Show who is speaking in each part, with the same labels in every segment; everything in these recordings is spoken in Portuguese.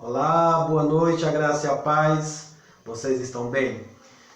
Speaker 1: Olá, boa noite, a graça e a paz. Vocês estão bem?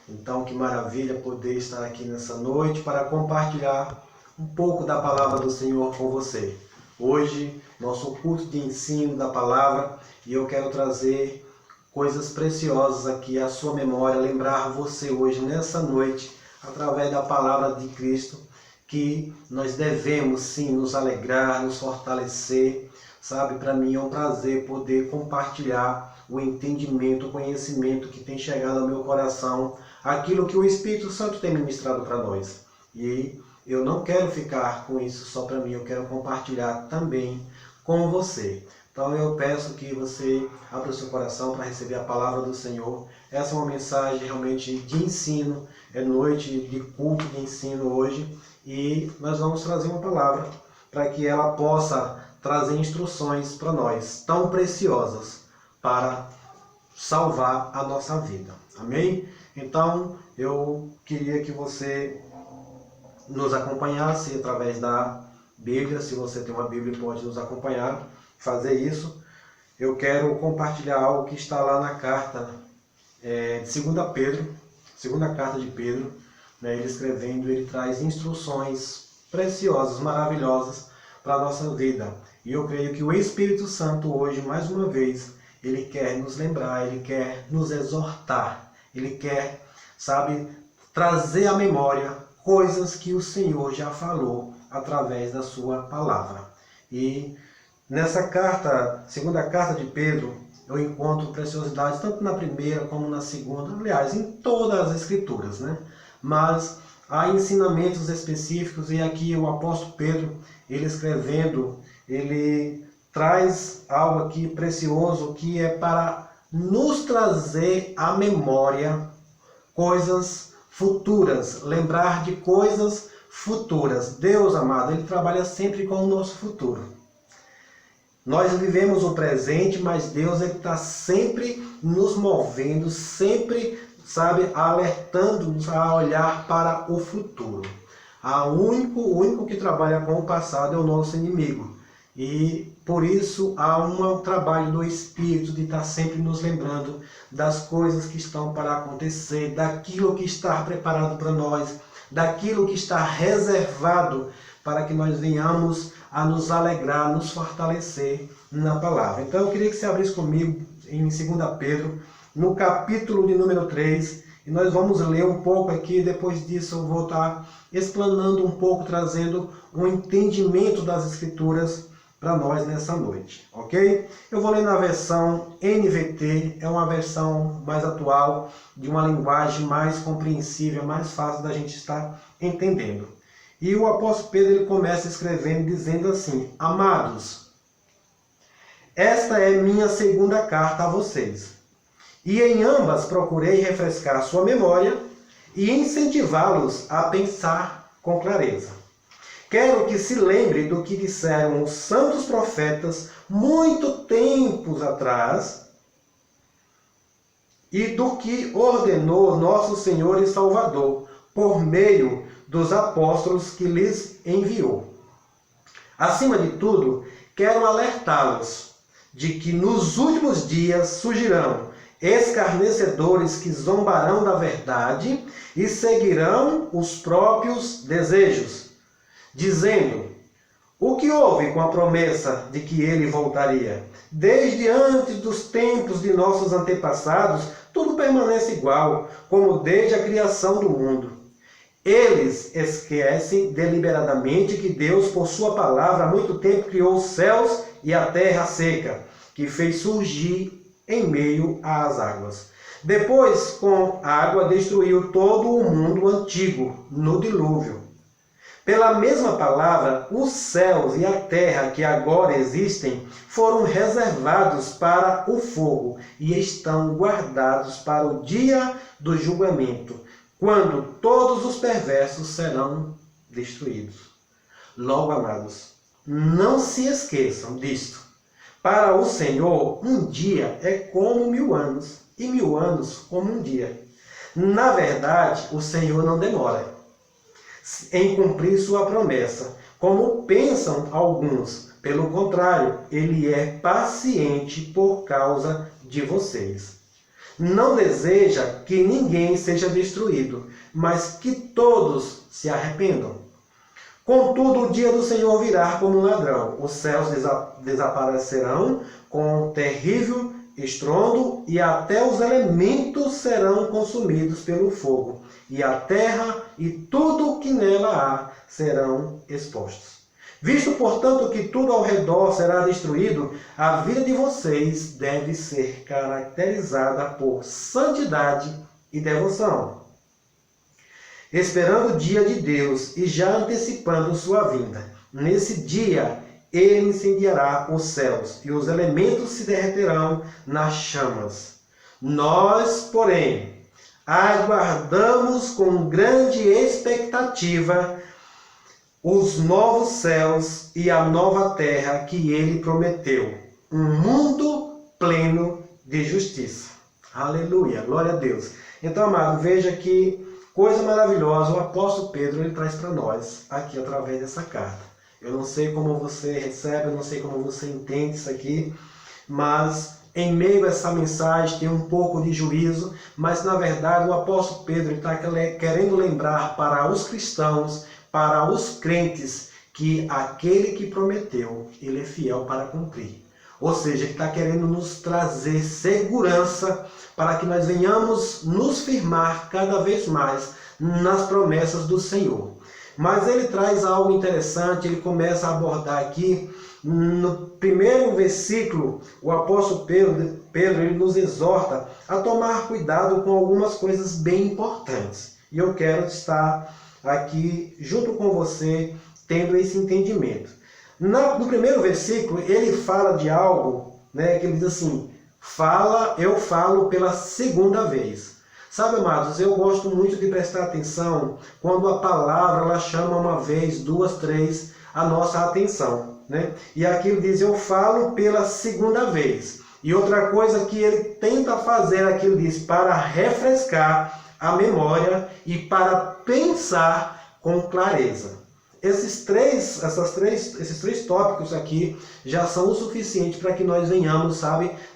Speaker 1: Então, que maravilha poder estar aqui nessa noite para compartilhar um pouco da palavra do Senhor com você. Hoje, nosso culto de ensino da palavra, e eu quero trazer coisas preciosas aqui à sua memória, lembrar você hoje, nessa noite, através da palavra de Cristo, que nós devemos sim nos alegrar, nos fortalecer. Sabe, para mim é um prazer poder compartilhar o entendimento, o conhecimento que tem chegado ao meu coração, aquilo que o Espírito Santo tem ministrado para nós. E eu não quero ficar com isso só para mim, eu quero compartilhar também com você. Então eu peço que você abra o seu coração para receber a palavra do Senhor. Essa é uma mensagem realmente de ensino, é noite de culto de ensino hoje, e nós vamos trazer uma palavra para que ela possa trazer instruções para nós, tão preciosas, para salvar a nossa vida. Amém? Então, eu queria que você nos acompanhasse através da Bíblia. Se você tem uma Bíblia, pode nos acompanhar, fazer isso. Eu quero compartilhar algo que está lá na carta de 2 Pedro, segunda carta de Pedro, né? Ele escrevendo, ele traz instruções preciosas, maravilhosas para a nossa vida. E eu creio que o Espírito Santo hoje, mais uma vez, ele quer nos lembrar, ele quer nos exortar, ele quer, sabe, trazer à memória coisas que o Senhor já falou através da sua palavra. E nessa carta, segunda carta de Pedro, eu encontro preciosidades tanto na primeira como na segunda, aliás, em todas as escrituras, né? Mas há ensinamentos específicos, e aqui o apóstolo Pedro, ele escrevendo, ele traz algo aqui precioso, que é para nos trazer à memória coisas futuras, lembrar de coisas futuras. Deus amado, ele trabalha sempre com o nosso futuro. Nós vivemos o presente, mas Deus está sempre nos movendo, sempre, sabe, alertando-nos a olhar para o futuro. O único que trabalha com o passado é o nosso inimigo. E por isso há um trabalho do Espírito de estar sempre nos lembrando das coisas que estão para acontecer, daquilo que está preparado para nós, daquilo que está reservado para que nós venhamos a nos alegrar, nos fortalecer na palavra. Então eu queria que você abrisse comigo em 2 Pedro, no capítulo de número 3, e nós vamos ler um pouco aqui. Depois disso eu vou estar explanando um pouco, trazendo um entendimento das Escrituras para nós nessa noite, ok? Eu vou ler na versão NVT, é uma versão mais atual, de uma linguagem mais compreensível, mais fácil da gente estar entendendo. E o apóstolo Pedro, ele começa escrevendo, dizendo assim: Amados, esta é minha segunda carta a vocês, e em ambas procurei refrescar sua memória e incentivá-los a pensar com clareza. Quero que se lembre do que disseram os santos profetas muito tempos atrás e do que ordenou nosso Senhor e Salvador por meio dos apóstolos que lhes enviou. Acima de tudo, quero alertá-los de que nos últimos dias surgirão escarnecedores que zombarão da verdade e seguirão os próprios desejos, dizendo: o que houve com a promessa de que ele voltaria? Desde antes dos tempos de nossos antepassados, tudo permanece igual, como desde a criação do mundo. Eles esquecem deliberadamente que Deus, por sua palavra, há muito tempo criou os céus e a terra seca, que fez surgir em meio às águas. Depois, com água, destruiu todo o mundo antigo, no dilúvio. Pela mesma palavra, os céus e a terra que agora existem foram reservados para o fogo e estão guardados para o dia do julgamento, quando todos os perversos serão destruídos. Logo, amados, não se esqueçam disto. Para o Senhor, um dia é como 1000 anos, e 1000 anos como um dia. Na verdade, o Senhor não demora em cumprir sua promessa, como pensam alguns, Pelo contrário, ele é paciente por causa de vocês. Não deseja que ninguém seja destruído, mas que todos se arrependam. Contudo, o dia do Senhor virá como um ladrão. Os céus desaparecerão com um terrível estrondo, e até os elementos serão consumidos pelo fogo, e a terra e tudo o que nela há serão expostos. Visto, portanto, que tudo ao redor será destruído, a vida de vocês deve ser caracterizada por santidade e devoção, esperando o dia de Deus e já antecipando sua vinda. Nesse dia, ele incendiará os céus e os elementos se derreterão nas chamas. Nós, porém, aguardamos com grande expectativa os novos céus e a nova terra que ele prometeu, um mundo pleno de justiça. Aleluia, glória a Deus. Então, amado, veja que coisa maravilhosa o apóstolo Pedro ele traz para nós aqui através dessa carta. Eu não sei como você recebe, eu não sei como você entende isso aqui, mas em meio a essa mensagem tem um pouco de juízo, mas na verdade o apóstolo Pedro está querendo lembrar para os cristãos, para os crentes, que aquele que prometeu, ele é fiel para cumprir. Ou seja, ele está querendo nos trazer segurança para que nós venhamos nos firmar cada vez mais nas promessas do Senhor. Mas ele traz algo interessante, ele começa a abordar aqui, no primeiro versículo, o apóstolo Pedro ele nos exorta a tomar cuidado com algumas coisas bem importantes. E eu quero estar aqui junto com você, tendo esse entendimento. No primeiro versículo, ele fala de algo, que ele diz assim, eu falo pela segunda vez. Sabe, amados, eu gosto muito de prestar atenção quando a palavra ela chama uma vez, duas, três, a nossa atenção. E aqui ele diz, eu falo pela segunda vez. E outra coisa que ele tenta fazer aqui, ele diz, para refrescar a memória e para pensar com clareza. Esses três tópicos aqui já são o suficiente para que nós venhamos,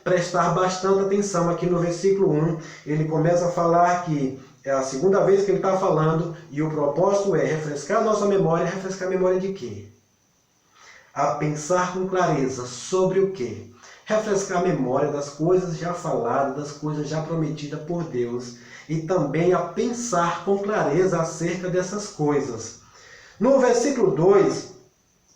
Speaker 1: prestar bastante atenção. Aqui no versículo 1, ele começa a falar que é a segunda vez que ele está falando, e o propósito é refrescar a nossa memória. Refrescar a memória de quê? A pensar com clareza sobre o quê? Refrescar a memória das coisas já faladas, das coisas já prometidas por Deus, e também a pensar com clareza acerca dessas coisas. No versículo 2,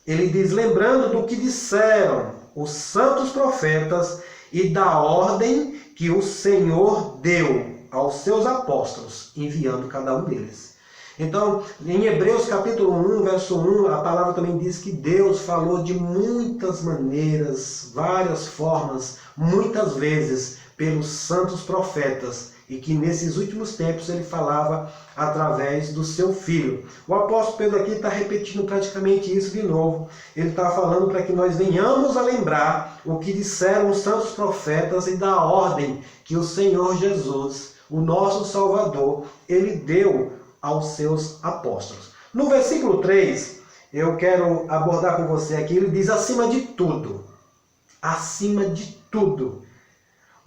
Speaker 1: ele diz, lembrando do que disseram os santos profetas e da ordem que o Senhor deu aos seus apóstolos, enviando cada um deles. Então, em Hebreus capítulo 1, verso 1, a palavra também diz que Deus falou de muitas maneiras, várias formas, muitas vezes, pelos santos profetas, e que nesses últimos tempos ele falava através do seu Filho. O apóstolo Pedro aqui está repetindo praticamente isso de novo. Ele está falando para que nós venhamos a lembrar o que disseram os santos profetas e da ordem que o Senhor Jesus, o nosso Salvador, ele deu aos seus apóstolos. No versículo 3, eu quero abordar com você aqui, ele diz acima de tudo,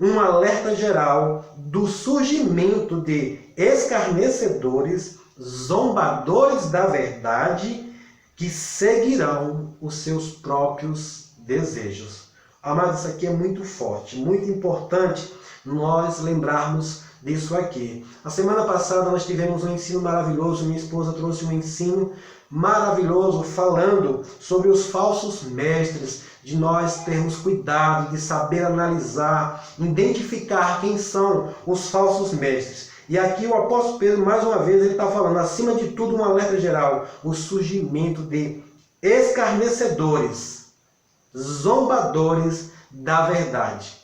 Speaker 1: um alerta geral do surgimento de escarnecedores, zombadores da verdade, que seguirão os seus próprios desejos. Amados, isso aqui é muito forte, muito importante nós lembrarmos disso aqui. A semana passada nós tivemos um ensino maravilhoso, minha esposa trouxe um ensino maravilhoso falando sobre os falsos mestres, de nós termos cuidado, de saber analisar, identificar quem são os falsos mestres. E aqui o apóstolo Pedro, mais uma vez, ele está falando, acima de tudo, um alerta geral, o surgimento de escarnecedores, zombadores da verdade.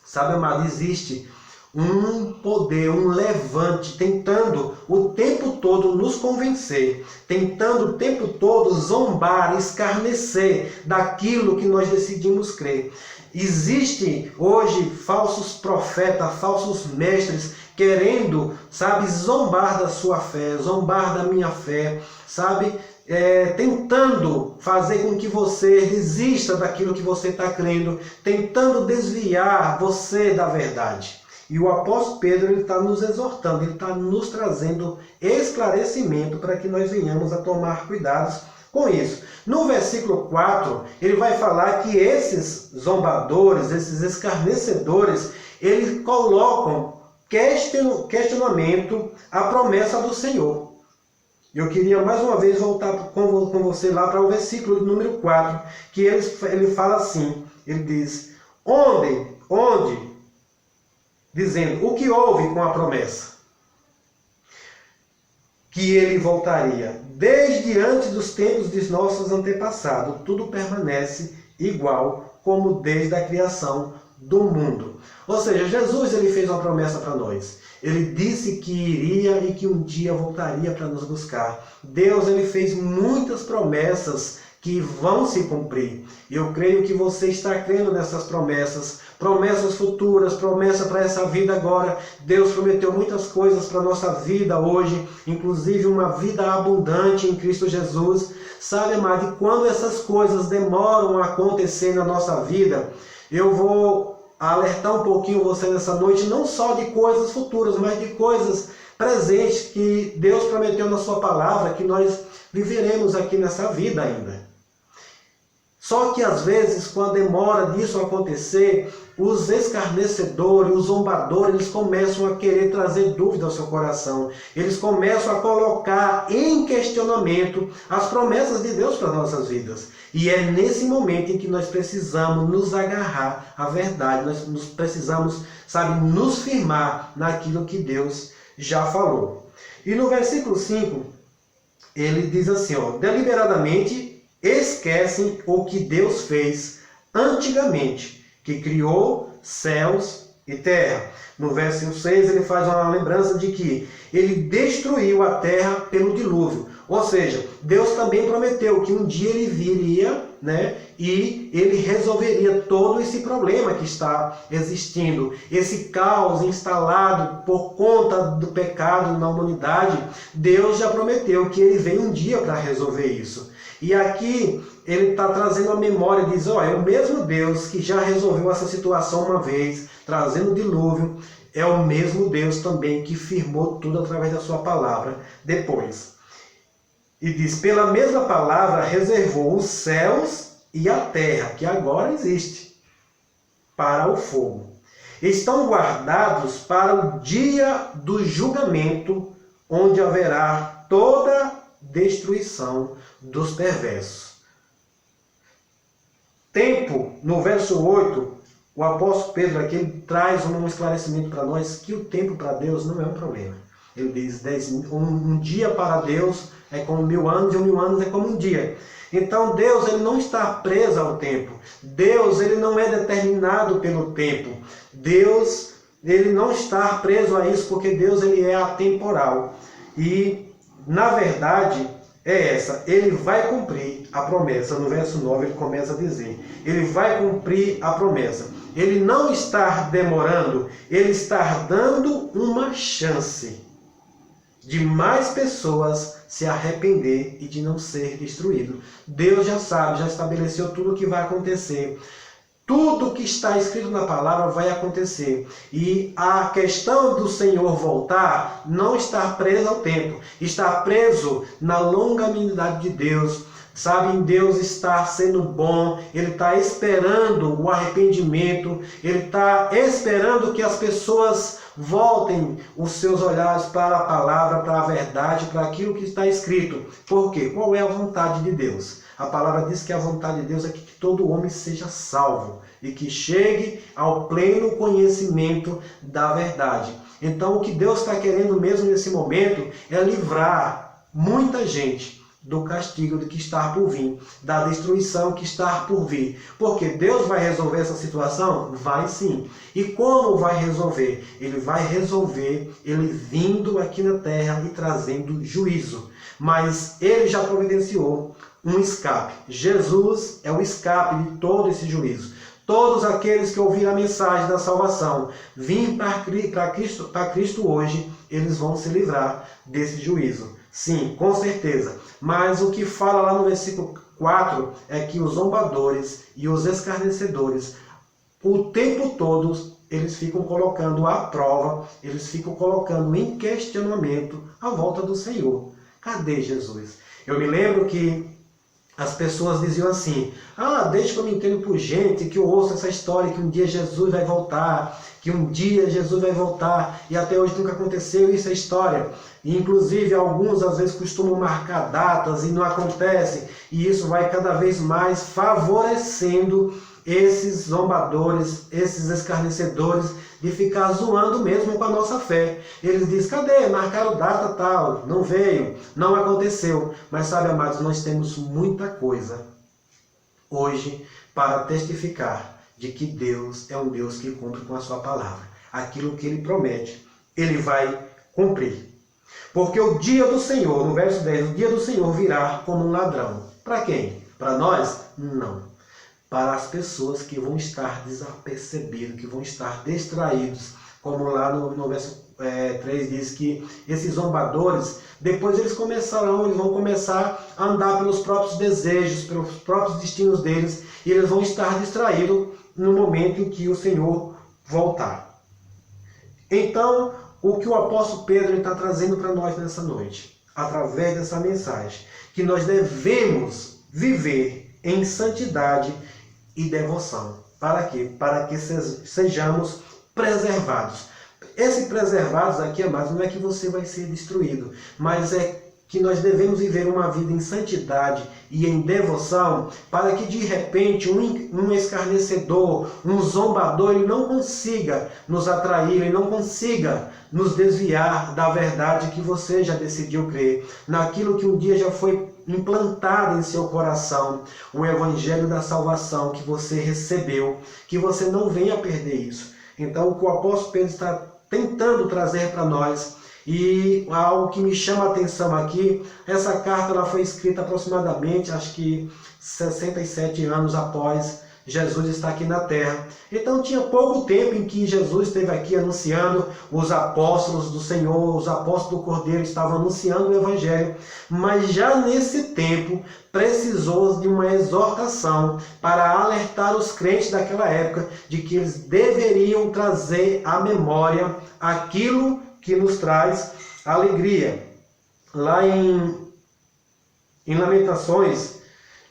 Speaker 1: Sabe, amado, existe um poder, um levante, tentando o tempo todo nos convencer, tentando o tempo todo zombar, escarnecer daquilo que nós decidimos crer. Existem hoje falsos profetas, falsos mestres, querendo, zombar da sua fé, zombar da minha fé, tentando fazer com que você resista daquilo que você está crendo, tentando desviar você da verdade. E o apóstolo Pedro está nos exortando, ele está nos trazendo esclarecimento para que nós venhamos a tomar cuidados com isso. No versículo 4, ele vai falar que esses zombadores, esses escarnecedores, eles colocam questionamento à promessa do Senhor. Eu queria mais uma vez voltar com você lá para o versículo número 4, que ele fala assim, ele diz, onde, dizendo, o que houve com a promessa? Que ele voltaria. Desde antes dos tempos de nossos antepassados, tudo permanece igual como desde a criação do mundo. Ou seja, Jesus ele fez uma promessa para nós. Ele disse que iria e que um dia voltaria para nos buscar. Deus ele fez muitas promessas que vão se cumprir. Eu creio que você está crendo nessas promessas. Promessas futuras, promessa para essa vida agora. Deus prometeu muitas coisas para a nossa vida hoje, inclusive uma vida abundante em Cristo Jesus. Sabe, amado, e quando essas coisas demoram a acontecer na nossa vida, eu vou alertar um pouquinho você nessa noite, não só de coisas futuras, mas de coisas presentes que Deus prometeu na sua palavra, que nós viveremos aqui nessa vida ainda. Só que às vezes, quando demora disso acontecer, os escarnecedores, os zombadores, eles começam a querer trazer dúvida ao seu coração. Eles começam a colocar em questionamento as promessas de Deus para as nossas vidas. E é nesse momento em que nós precisamos nos agarrar à verdade. Nós precisamos, nos firmar naquilo que Deus já falou. E no versículo 5, ele diz assim, deliberadamente esquecem o que Deus fez antigamente, que criou céus e terra. No versículo 6 ele faz uma lembrança de que ele destruiu a terra pelo dilúvio. Ou seja, Deus também prometeu que um dia ele viria, e ele resolveria todo esse problema que está existindo. Esse caos instalado por conta do pecado na humanidade, Deus já prometeu que ele vem um dia para resolver isso. E aqui ele está trazendo a memória e diz, é o mesmo Deus que já resolveu essa situação uma vez, trazendo o dilúvio, é o mesmo Deus também que firmou tudo através da sua palavra depois. E diz, pela mesma palavra reservou os céus e a terra, que agora existe, para o fogo. Estão guardados para o dia do julgamento, onde haverá toda destruição dos perversos. Tempo, no verso 8, o apóstolo Pedro aqui ele traz um esclarecimento para nós que o tempo para Deus não é um problema. Ele diz, um dia para Deus é como 1000 anos e 1000 anos é como um dia. Então Deus ele não está preso ao tempo. Deus ele não é determinado pelo tempo. Deus ele não está preso a isso porque Deus ele é atemporal. E na verdade é essa, ele vai cumprir a promessa. No verso 9 ele começa a dizer, ele vai cumprir a promessa. Ele não está demorando, ele está dando uma chance de mais pessoas se arrepender e de não ser destruído. Deus já sabe, já estabeleceu tudo o que vai acontecer. Tudo que está escrito na palavra vai acontecer. E a questão do Senhor voltar não está presa ao tempo. Está preso na longanimidade de Deus. Em Deus estar sendo bom. Ele está esperando o arrependimento. Ele está esperando que as pessoas voltem os seus olhares para a palavra, para a verdade, para aquilo que está escrito. Por quê? Qual é a vontade de Deus? A palavra diz que a vontade de Deus é que todo homem seja salvo e que chegue ao pleno conhecimento da verdade. Então, o que Deus está querendo mesmo nesse momento é livrar muita gente do castigo que está por vir, da destruição que está por vir. Porque Deus vai resolver essa situação? Vai sim. E como vai resolver? Ele vai resolver ele vindo aqui na terra e trazendo juízo. Mas ele já providenciou um escape. Jesus é o escape de todo esse juízo. Todos aqueles que ouviram a mensagem da salvação, vim para Cristo hoje, eles vão se livrar desse juízo. Sim, com certeza. Mas o que fala lá no versículo 4 é que os zombadores e os escarnecedores, o tempo todo, eles ficam colocando à prova, eles ficam colocando em questionamento a volta do Senhor. Cadê Jesus? Eu me lembro que as pessoas diziam assim: deixa que eu me entendo por gente, que eu ouço essa história, que um dia Jesus vai voltar, que um dia Jesus vai voltar, e até hoje nunca aconteceu, isso é história. E, inclusive, alguns às vezes costumam marcar datas e não acontece, e isso vai cada vez mais favorecendo esses zombadores, esses escarnecedores, de ficar zoando mesmo com a nossa fé. Eles dizem: cadê? Marcaram data tal, não veio, não aconteceu. Mas sabe, amados, nós temos muita coisa hoje para testificar de que Deus é um Deus que cumpre com a sua palavra. Aquilo que Ele promete, Ele vai cumprir. Porque o dia do Senhor, no verso 10, o dia do Senhor virá como um ladrão. Para quem? Para nós? Não. Para as pessoas que vão estar desapercebidos, que vão estar distraídos. Como lá no verso 3 diz que esses zombadores, depois eles vão começar a andar pelos próprios desejos, pelos próprios destinos deles, e eles vão estar distraídos no momento em que o Senhor voltar. Então, o que o apóstolo Pedro está trazendo para nós nessa noite, através dessa mensagem, que nós devemos viver em santidade e devoção. Para quê? Para que sejamos preservados. Esse preservados aqui, amados, não é que você vai ser destruído, mas é que nós devemos viver uma vida em santidade e em devoção, para que de repente um escarnecedor, um zombador, ele não consiga nos atrair, ele não consiga nos desviar da verdade que você já decidiu crer, naquilo que um dia já foi implantado em seu coração, o evangelho da salvação que você recebeu, que você não venha perder isso. Então, o que o apóstolo Pedro está tentando trazer para nós, e algo que me chama a atenção aqui, essa carta ela foi escrita aproximadamente, acho que 67 anos após Jesus estar aqui na terra. Então tinha pouco tempo em que Jesus esteve aqui anunciando, os apóstolos do Senhor, os apóstolos do Cordeiro estavam anunciando o Evangelho, mas já nesse tempo precisou de uma exortação para alertar os crentes daquela época de que eles deveriam trazer à memória aquilo que nos traz alegria. Lá em Lamentações,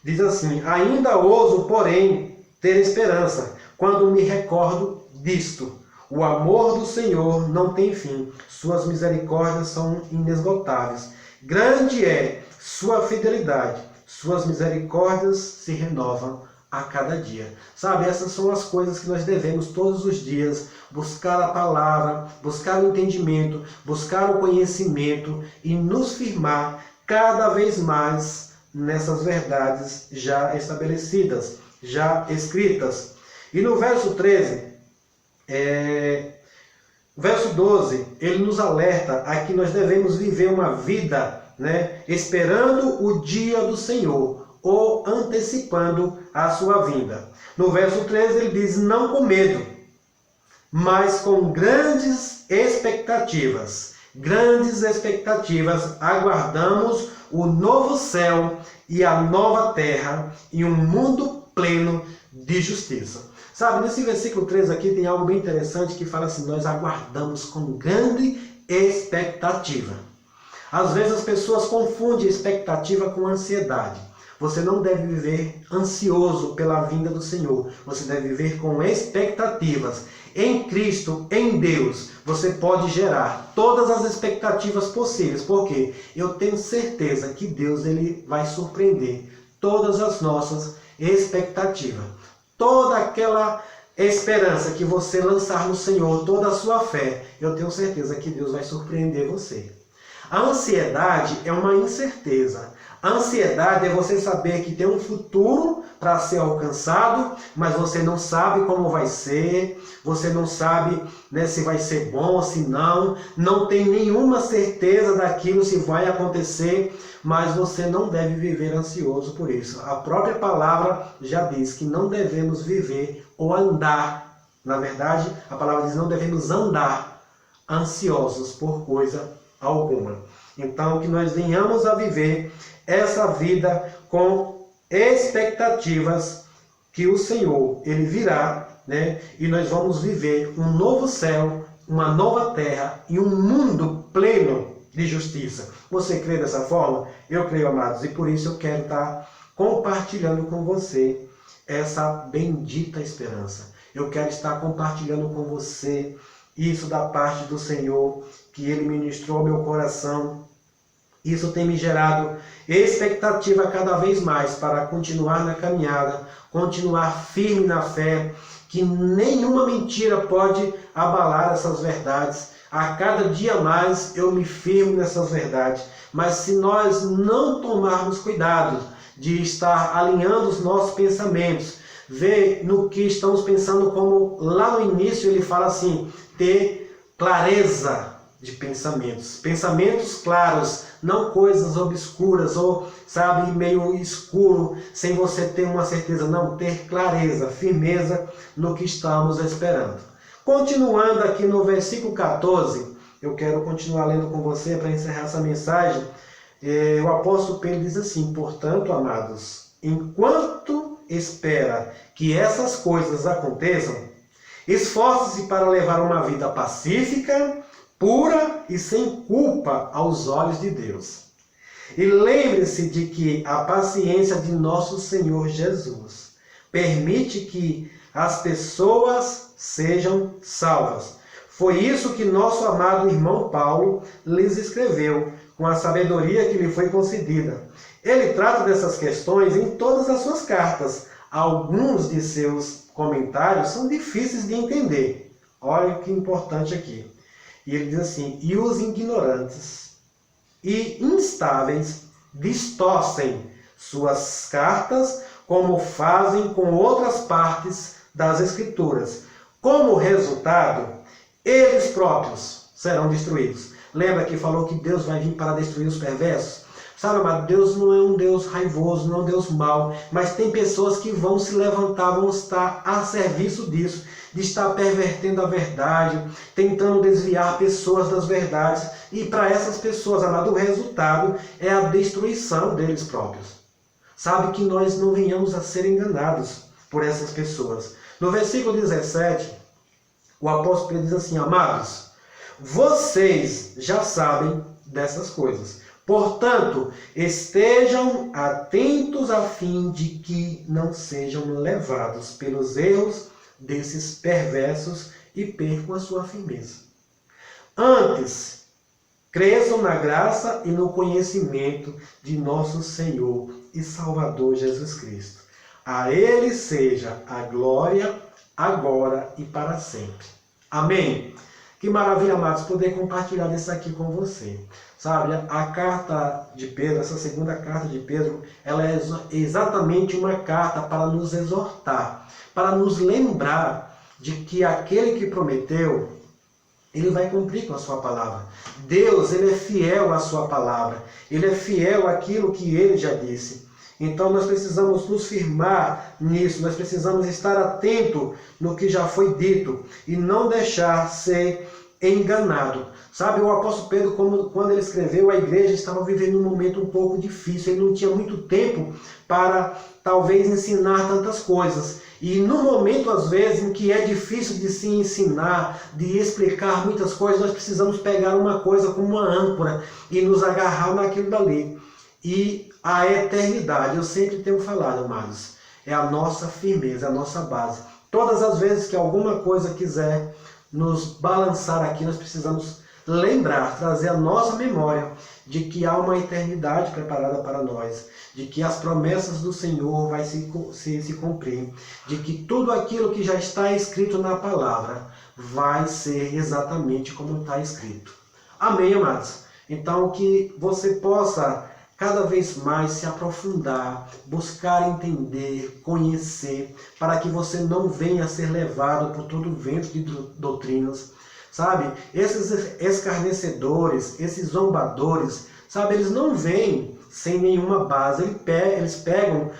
Speaker 1: diz assim: ainda ouso, porém, ter esperança, quando me recordo disto. O amor do Senhor não tem fim, suas misericórdias são inesgotáveis. Grande é sua fidelidade, suas misericórdias se renovam a cada dia. Sabe, essas são as coisas que nós devemos todos os dias buscar a palavra, buscar o entendimento, buscar o conhecimento e nos firmar cada vez mais nessas verdades já estabelecidas, já escritas. E no verso 13, verso 12, ele nos alerta a que nós devemos viver uma vida, esperando o dia do Senhor, ou antecipando a sua vinda. No verso 13 ele diz: não com medo, mas com grandes expectativas. Grandes expectativas, aguardamos o novo céu e a nova terra e um mundo pleno de justiça. Sabe, nesse versículo 13 aqui tem algo bem interessante que fala assim: nós aguardamos com grande expectativa. Às vezes as pessoas confundem expectativa com ansiedade. Você não deve viver ansioso pela vinda do Senhor. Você deve viver com expectativas. Em Cristo, em Deus, você pode gerar todas as expectativas possíveis. Porque eu tenho certeza que Deus ele vai surpreender todas as nossas expectativas. Toda aquela esperança que você lançar no Senhor, toda a sua fé, eu tenho certeza que Deus vai surpreender você. A ansiedade é uma incerteza. A ansiedade é você saber que tem um futuro para ser alcançado, mas você não sabe como vai ser, você não sabe se vai ser bom ou se não tem nenhuma certeza daquilo se vai acontecer, mas você não deve viver ansioso por isso. A própria palavra já diz que não devemos viver ou andar, na verdade a palavra diz não devemos andar ansiosos por coisa alguma. Então, que nós venhamos a viver essa vida com expectativas que o Senhor, Ele virá, né? E nós vamos viver um novo céu, uma nova terra e um mundo pleno de justiça. Você crê dessa forma? Eu creio, amados, e por isso eu quero estar compartilhando com você essa bendita esperança. Eu quero estar compartilhando com você isso da parte do Senhor, que Ele ministrou ao meu coração. Isso tem me gerado expectativa cada vez mais para continuar na caminhada, continuar firme na fé, que nenhuma mentira pode abalar essas verdades. A cada dia mais eu me firmo nessas verdades. Mas se nós não tomarmos cuidado de estar alinhando os nossos pensamentos, ver no que estamos pensando, como lá no início ele fala assim, ter clareza de pensamentos. Pensamentos claros, não coisas obscuras ou, sabe, meio escuro, sem você ter uma certeza. Não, ter clareza, firmeza no que estamos esperando. Continuando aqui no versículo 14, eu quero continuar lendo com você para encerrar essa mensagem. O apóstolo Pedro diz assim: portanto, amados, enquanto espera que essas coisas aconteçam, esforce-se para levar uma vida pacífica, pura e sem culpa aos olhos de Deus. E lembre-se de que a paciência de nosso Senhor Jesus permite que as pessoas sejam salvas. Foi isso que nosso amado irmão Paulo lhes escreveu, com a sabedoria que lhe foi concedida. Ele trata dessas questões em todas as suas cartas. Alguns de seus comentários são difíceis de entender. Olha que importante aqui. E ele diz assim: e os ignorantes e instáveis distorcem suas cartas, como fazem com outras partes das Escrituras. Como resultado, eles próprios serão destruídos. Lembra que falou que Deus vai vir para destruir os perversos? Sabe, amado, Deus não é um Deus raivoso, não é um Deus mau, mas tem pessoas que vão se levantar, vão estar a serviço disso, de estar pervertendo a verdade, tentando desviar pessoas das verdades. E para essas pessoas, amado, o resultado é a destruição deles próprios. Sabe, que nós não venhamos a ser enganados por essas pessoas. No versículo 17, o apóstolo Pedro diz assim: amados, vocês já sabem dessas coisas. Portanto, estejam atentos a fim de que não sejam levados pelos erros desses perversos e percam a sua firmeza. Antes, cresçam na graça e no conhecimento de nosso Senhor e Salvador Jesus Cristo. A Ele seja a glória, agora e para sempre. Amém? Que maravilha, amados, poder compartilhar isso aqui com você. Sabe, a carta de Pedro, essa segunda carta de Pedro, ela é exatamente uma carta para nos exortar, para nos lembrar de que aquele que prometeu, ele vai cumprir com a sua palavra. Deus, ele é fiel à sua palavra, ele é fiel àquilo que ele já disse. Então nós precisamos nos firmar nisso, nós precisamos estar atento no que já foi dito e não deixar ser enganado. Sabe, o apóstolo Pedro, quando ele escreveu, a igreja estava vivendo um momento um pouco difícil, ele não tinha muito tempo para talvez ensinar tantas coisas. E no momento, às vezes, em que é difícil de se ensinar, de explicar muitas coisas, nós precisamos pegar uma coisa como uma âncora e nos agarrar naquilo dali. E a eternidade, eu sempre tenho falado, amados, é a nossa firmeza, a nossa base. Todas as vezes que alguma coisa quiser nos balançar aqui, nós precisamos lembrar, trazer a nossa memória de que há uma eternidade preparada para nós, de que as promessas do Senhor vai se cumprir, de que tudo aquilo que já está escrito na palavra vai ser exatamente como está escrito. Amém, amados? Então, que você possa cada vez mais se aprofundar, buscar entender, conhecer, para que você não venha a ser levado por todo o vento de doutrinas. Sabe, esses escarnecedores, esses zombadores, sabe, eles não vêm sem nenhuma base. Eles pegam,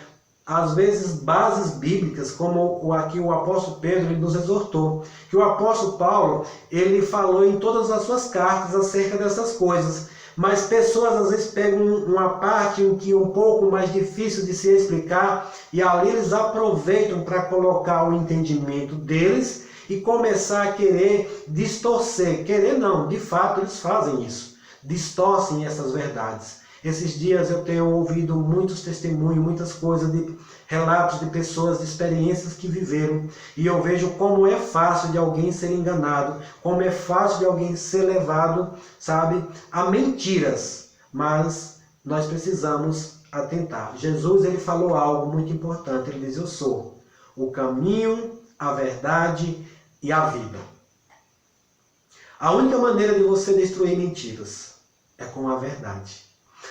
Speaker 1: às vezes, bases bíblicas, como aqui o apóstolo Pedro ele nos exortou, que o apóstolo Paulo ele falou em todas as suas cartas acerca dessas coisas. Mas pessoas às vezes pegam uma parte em que é um pouco mais difícil de se explicar e ali eles aproveitam para colocar o entendimento deles e começar a querer distorcer. Querer não, de fato eles fazem isso. Distorcem essas verdades. Esses dias eu tenho ouvido muitos testemunhos, muitas coisas, de relatos de pessoas, de experiências que viveram. E eu vejo como é fácil de alguém ser enganado, como é fácil de alguém ser levado, sabe, a mentiras. Mas nós precisamos atentar. Jesus, ele falou algo muito importante. Ele diz: eu sou o caminho, a verdade e a vida. A única maneira de você destruir mentiras é com a verdade.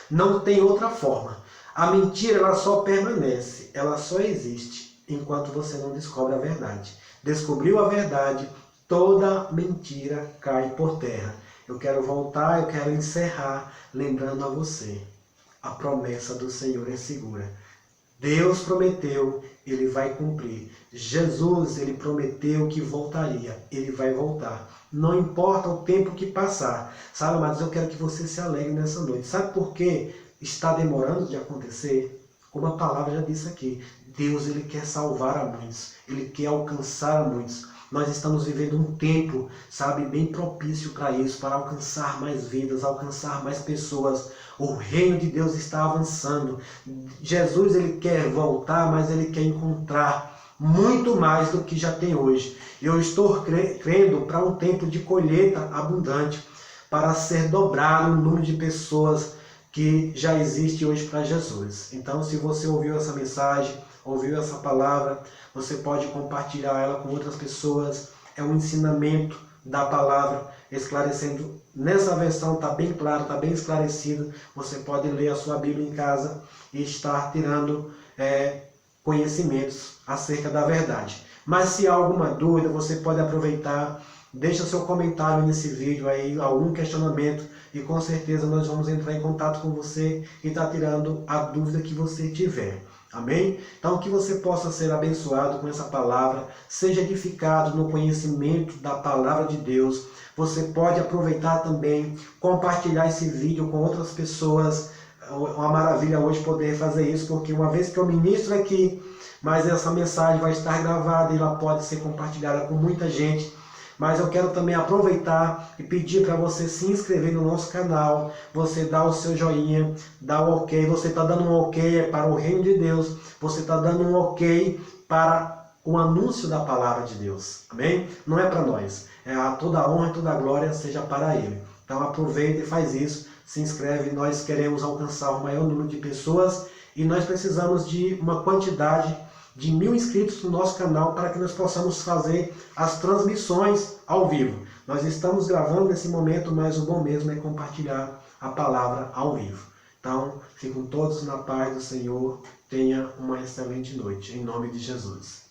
Speaker 1: Não tem outra forma. A mentira, ela só permanece, ela só existe enquanto você não descobre a verdade. Descobriu a verdade, toda mentira cai por terra. Eu quero voltar, eu quero encerrar lembrando a você: a promessa do Senhor é segura. Deus prometeu, ele vai cumprir. Jesus, ele prometeu que voltaria, ele vai voltar. Não importa o tempo que passar. Sabe, amados, eu quero que você se alegre nessa noite. Sabe por que está demorando de acontecer? Como a palavra já disse aqui, Deus, ele quer salvar a muitos, ele quer alcançar a muitos. Nós estamos vivendo um tempo, sabe, bem propício para isso, para alcançar mais vidas, alcançar mais pessoas. O reino de Deus está avançando. Jesus, ele quer voltar, mas ele quer encontrar muito mais do que já tem hoje. Eu estou crendo para um tempo de colheita abundante, para ser dobrado o número de pessoas que já existe hoje para Jesus. Então, se você ouviu essa mensagem, ouviu essa palavra, você pode compartilhar ela com outras pessoas. É um ensinamento da palavra, esclarecendo. Nessa versão está bem claro, está bem esclarecido. Você pode ler a sua Bíblia em casa e estar tirando conhecimentos acerca da verdade. Mas se há alguma dúvida, você pode aproveitar, deixa seu comentário nesse vídeo aí, algum questionamento, e com certeza nós vamos entrar em contato com você e estar tirando a dúvida que você tiver. Amém? Então, que você possa ser abençoado com essa palavra, seja edificado no conhecimento da palavra de Deus. Você pode aproveitar também, compartilhar esse vídeo com outras pessoas. É uma maravilha hoje poder fazer isso, porque uma vez que eu ministro aqui, mas essa mensagem vai estar gravada e ela pode ser compartilhada com muita gente. Mas eu quero também aproveitar e pedir para você se inscrever no nosso canal, você dá o seu joinha, dá o ok, você está dando um ok para o reino de Deus, você está dando um ok para o anúncio da palavra de Deus, amém? Não é para nós, toda a honra e toda a glória seja para Ele. Então aproveita e faz isso, se inscreve, nós queremos alcançar o maior número de pessoas e nós precisamos de uma quantidade de 1000 inscritos no nosso canal para que nós possamos fazer as transmissões ao vivo. Nós estamos gravando nesse momento, mas o bom mesmo é compartilhar a palavra ao vivo. Então, fiquem todos na paz do Senhor. Tenha uma excelente noite, em nome de Jesus.